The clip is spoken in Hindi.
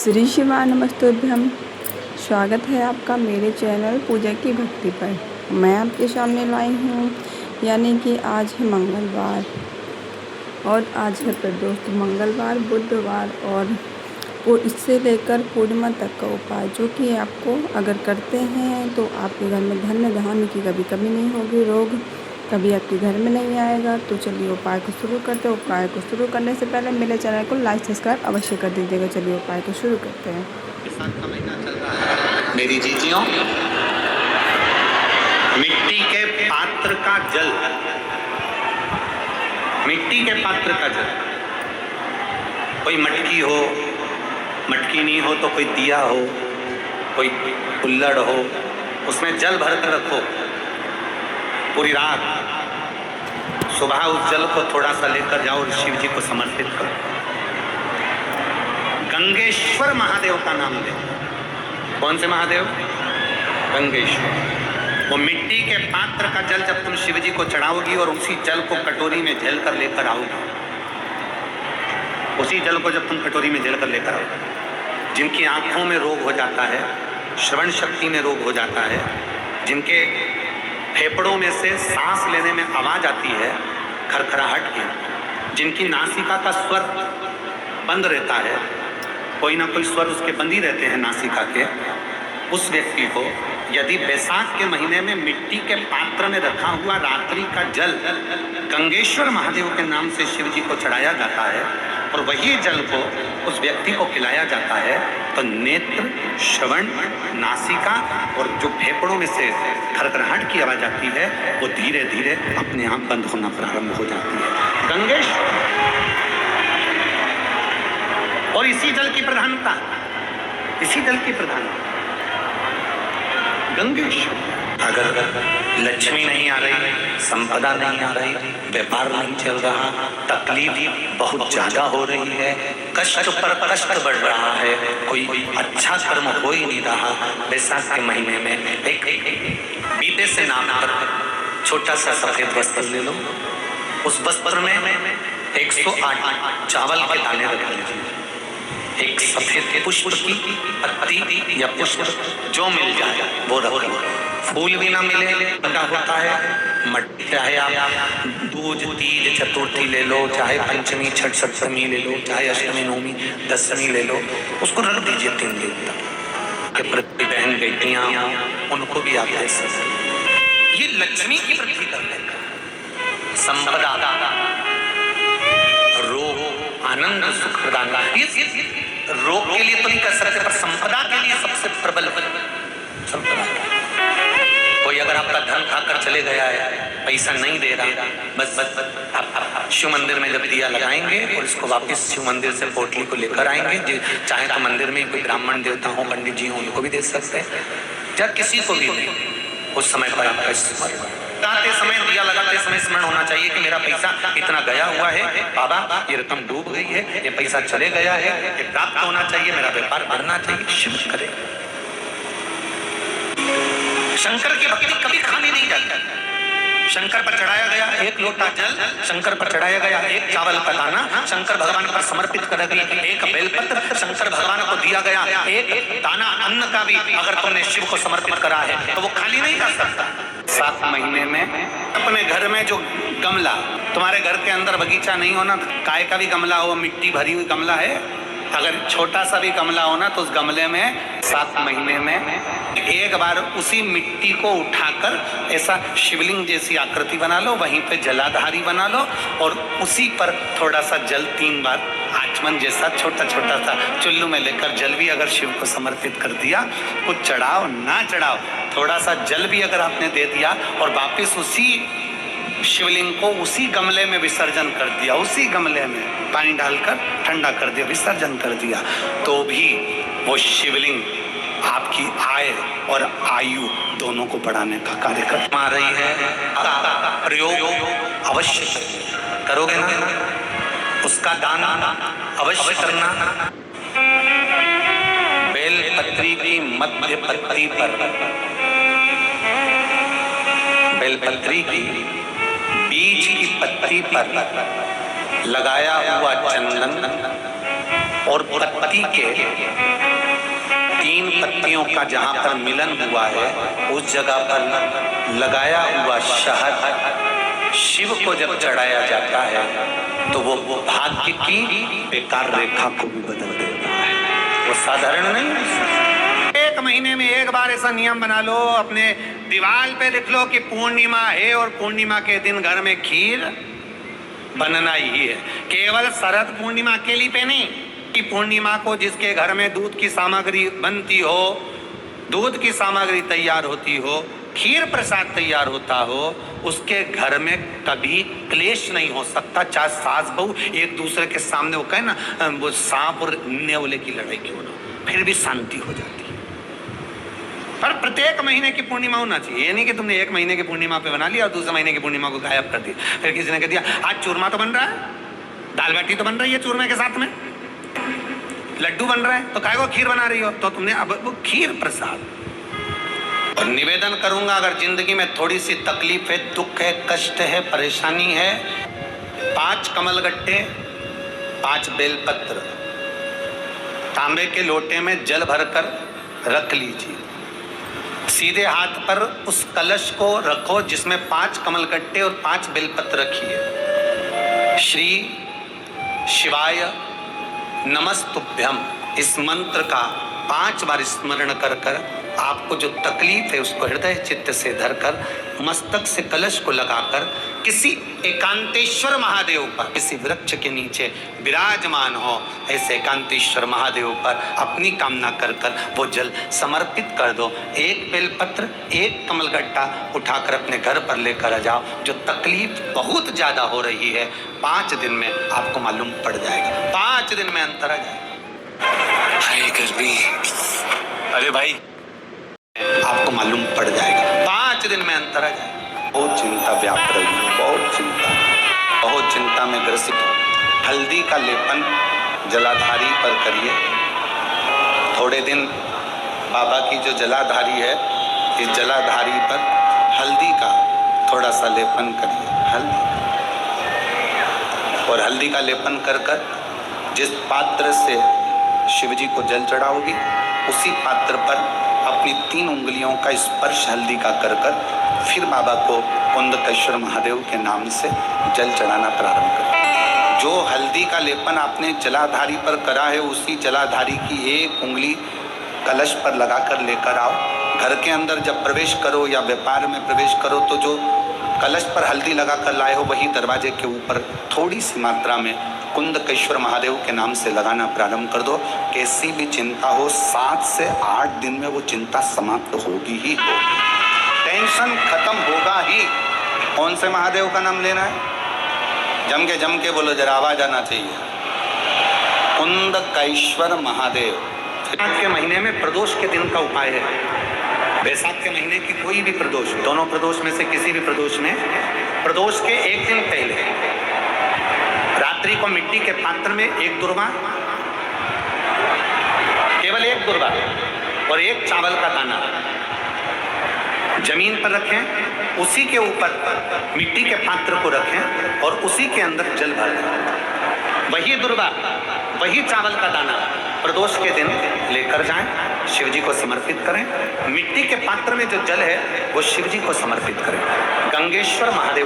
श्री शिवाय नमस्तुभ्यम। स्वागत है आपका मेरे चैनल पूजा की भक्ति पर। मैं आपके सामने लाई हूँ, यानी कि आज है मंगलवार और आज है प्रदोष मंगलवार, बुधवार और इससे लेकर पूर्णिमा तक का उपाय, जो कि आपको अगर करते हैं तो आपके घर में धन धान्य की कभी कमी नहीं होगी, रोग कभी आपके घर में नहीं आएगा। तो चलिए उपाय को शुरू करते हैं। उपाय को शुरू करने से पहले मेरे चैनल को लाइक सब्सक्राइब अवश्य कर दीजिएगा। चलिए उपाय को शुरू करते हैं। मेरी जीजियों, मिट्टी के पात्र का जल, मिट्टी के पात्र का जल, कोई मटकी हो, मटकी नहीं हो तो कोई दिया हो, कोई कुल्हड़ हो, उसमें जल भर कर रखो पूरी रात। सुबह उस जल को थोड़ा सा लेकर जाओ और शिव जी को समर्पित करो। गंगेश्वर महादेव का नाम ले। कौन से महादेव? गंगेश्वर। वो मिट्टी के पात्र का जल जब तुम शिव जी को चढ़ाओगी और उसी जल को कटोरी में झेल कर लेकर आओगी, उसी जल को जब तुम कटोरी में झेल कर लेकर आओगी, जिनकी आंखों में रोग हो जाता है, श्रवण शक्ति में रोग हो जाता है, जिनके फेफड़ों में से सांस लेने में आवाज आती है खरखराहट की, जिनकी नासिका का स्वर बंद रहता है, कोई ना कोई स्वर उसके बंद ही रहते हैं नासिका के, उस व्यक्ति को यदि बैसाख के महीने में मिट्टी के पात्र में रखा हुआ रात्रि का जल गंगेश्वर महादेव के नाम से शिव जी को चढ़ाया जाता है और वही जल को उस व्यक्ति को पिलाया जाता है, तो नेत्र, श्रवण, नासिका और जो फेफड़ों में से खरखराहट की आवाज आती है वो धीरे धीरे अपने आप बंद होना प्रारंभ हो जाती है। गंगेश्वर। और इसी जल की प्रधानता, इसी जल की प्रधानता गंगेश्वर। अगर लक्ष्मी नहीं आ रही, संपदा नहीं आ रही, व्यापार नहीं चल रहा, तकलीफ बहुत ज्यादा हो रही है, कष्ट पर कष्ट बढ़ रहा है, कोई अच्छा कर्म हो ही नहीं रहा, बैसाख के महीने में एक बीते से नाम पर छोटा सा सफेद वस्त्र ले लो। उस वस्त्र में 108 चावल के दाने रख लीजिए, एक सफेद पुष्प की पत्ती या पुष्प जो मिल जाए वो रख लो। फूल भी ना मिले बना होता है मट्टी, चाहे आप दूज, तीज, चतुर्थी ले लो, चाहे पंचमी, छठ, सप्तमी ले लो, चाहे अष्टमी, नवमी, दशमी ले लो, उसको रख दीजिए 3 दिन तक। प्रति बहन बेटियां उनको भी आप दे सकते। ये लक्ष्मी की वृद्धि करने का, संपदा, रोग, आनंद, सुख प्रदान। रोग के लिए तो नहीं कर सकते, पर संपदा के लिए सबसे प्रबल संपदा। कोई अगर आपका धन खाकर चले गया है, पैसा नहीं दे रहा, बस आप शिव मंदिर में जब दिया लगाएंगे और इसको वापस शिव मंदिर से पोटली को लेकर आएंगे, चाहे तो मंदिर में कोई ब्राह्मण देवता हो, पंडित जी हो, उनको भी दे सकते हैं, या किसी को भी नहीं, उस समय पर आपका लगाते समय, दिया लगाते समय स्मरण होना चाहिए कि मेरा पैसा इतना गया हुआ है, बाबा ये रकम डूब गई है, ये पैसा चले गया है, ये प्राप्त होना चाहिए, मेरा व्यापार बढ़ना चाहिए। शिव करे। शंकर की भक्ति कभी खाली नहीं जाती। शंकर पर चढ़ाया गया 1 लोटा जल, शंकर पर चढ़ाया गया 1 चावल का दाना, शंकर भगवान पर समर्पित कर गई 1 बेलपत्र, शंकर भगवान को दिया गया 1 दाना अन्न का भी अगर तुमने शिव को समर्पित करा है तो वो खाली नहीं जा सकता। 7 महीने में अपने घर में जो गमला, तुम्हारे घर के अंदर बगीचा नहीं होना, काय का भी गमला हो, मिट्टी भरी हुई गमला है, अगर छोटा सा भी गमला हो ना, तो उस गमले में 7 महीने में एक बार उसी मिट्टी को उठाकर ऐसा शिवलिंग जैसी आकृति बना लो, वहीं पे जलाधारी बना लो और उसी पर थोड़ा सा जल 3 बार आचमन जैसा छोटा छोटा सा चुल्लू में लेकर जल भी अगर शिव को समर्पित कर दिया, कुछ चढ़ाओ ना चढ़ाओ, थोड़ा सा जल भी अगर आपने दे दिया और वापिस उसी शिवलिंग को उसी गमले में विसर्जन कर दिया, उसी गमले में पानी डालकर ठंडा कर दिया, विसर्जन कर दिया, तो भी वो शिवलिंग आपकी आय और आयु दोनों को बढ़ाने का कार्य कर रही है। प्रयोग अवश्य करोगे ना, उसका दान अवश्य करना। बेलपत्री की मध्य पत्ती पर, बेलपत्री की बीच की पत्ती पर लगाया हुआ चंदन और पत्ती के 3 पत्तियों का जहां पर मिलन हुआ है उस जगह पर लगाया हुआ शहद शिव को जब चढ़ाया जाता है तो वो भाग्य की बेकार रेखा को भी बदल देता है। वो साधारण नहीं है। 1 महीने में एक बार ऐसा नियम बना लो, अपने दीवार पे लिख लो कि पूर्णिमा है और पूर्णिमा के दिन घर में खीर बनना ही है। केवल शरद पूर्णिमा के लिए पे नहीं कि पूर्णिमा को जिसके घर में दूध की सामग्री बनती हो, दूध की सामग्री तैयार होती हो, खीर प्रसाद तैयार होता हो, उसके घर में कभी क्लेश नहीं हो सकता। चाहे सास बहू एक दूसरे के सामने वो कहे ना, वो सांप और नेवले की लड़ाई क्यों ना, फिर भी शांति हो जाती है। पर प्रत्येक महीने की पूर्णिमा होना चाहिए। ये नहीं कि तुमने 1 महीने की पूर्णिमा पे बना लिया और दूसरे महीने की पूर्णिमा को गायब कर दिया। फिर किसी ने कह दिया आज चूरमा तो बन रहा है, दाल बाटी तो बन रही है चूरमे के साथ में, लड्डू बन रहा है, तो काय को खीर बना रही हो, तो तुमने अब वो खीर प्रसाद। और निवेदन करूंगा, अगर जिंदगी में थोड़ी सी तकलीफ है, दुख है, कष्ट है, परेशानी है, 5 कमलगट्टे, 5 बेलपत्र तांबे के लोटे में जल भरकर रख लीजिए। सीधे हाथ पर उस कलश को रखो जिसमें 5 कमलगट्टे और 5 बेलपत्र रखिए। श्री शिवाय नमस्तुभ्यम इस मंत्र का 5 बार स्मरण कर कर आपको जो तकलीफ है उसको हृदय चित्त से धरकर मस्तक से कलश को लगाकर किसी एकांतेश्वर महादेव पर, किसी वृक्ष के नीचे विराजमान हो, ऐसे एकांतेश्वर महादेव पर अपनी कामना कर कर वो जल समर्पित कर दो। 1 बेलपत्र, 1 कमलगट्टा उठाकर अपने घर पर लेकर आ जाओ। जो तकलीफ बहुत ज्यादा हो रही है 5 दिन में आपको मालूम पड़ जाएगा, 5 दिन में अंतर आ जाएगा। हाय गर्मी, अरे भाई आपको मालूम पड़ जाएगा, 5 दिन में अंतर आ जाएगा। बहुत चिंता व्याप रही है, बहुत चिंता में ग्रसित हो। हल्दी का लेपन जलाधारी पर करिए। थोड़े दिन बाबा की जो जलाधारी है, इस जलाधारी पर हल्दी का थोड़ा सा लेपन करिए, हल्दी। और हल्दी का लेपन कर कर जिस पात्र से शिव जी को जल चढ़ाओगी उसी पात्र पर अपनी 3 उंगलियों का स्पर्श हल्दी का कर कर फिर बाबा को कुंदकेश्वर महादेव के नाम से जल चढ़ाना प्रारंभ करें। जो हल्दी का लेपन आपने जलाधारी पर करा है उसी जलाधारी की 1 उंगली कलश पर लगाकर लेकर आओ। घर के अंदर जब प्रवेश करो या व्यापार में प्रवेश करो तो जो कलश पर हल्दी लगाकर लाए हो वही दरवाजे के ऊपर थोड़ी सी मात्रा में कुंदकेश्वर महादेव के नाम से लगाना प्रारंभ कर दो। कैसी भी चिंता हो 7 से 8 दिन में वो चिंता समाप्त होगी ही होगी, टेंशन खत्म होगा ही। कौन से महादेव का नाम लेना है? जम के बोलो, जरा आवाज आना चाहिए। कुंदकेश्वर महादेव। बैसाख के महीने में प्रदोष के दिन का उपाय है। बैसाख के महीने की कोई भी प्रदोष, दोनों प्रदोष में से किसी भी प्रदोष में, प्रदोष के 1 दिन पहले रात्रि को मिट्टी के पात्र में 1 दुर्वा, केवल 1 दुर्वा और 1 चावल का दाना जमीन पर रखें, उसी के ऊपर मिट्टी के पात्र को रखें और उसी के अंदर जल भर दें। वही दुर्वा, वही चावल का दाना प्रदोष के दिन लेकर जाएं, शिव जी को समर्पित करें। मिट्टी के पात्र में जो जल है वो शिव जी को समर्पित करें। गंगेश्वर महादेव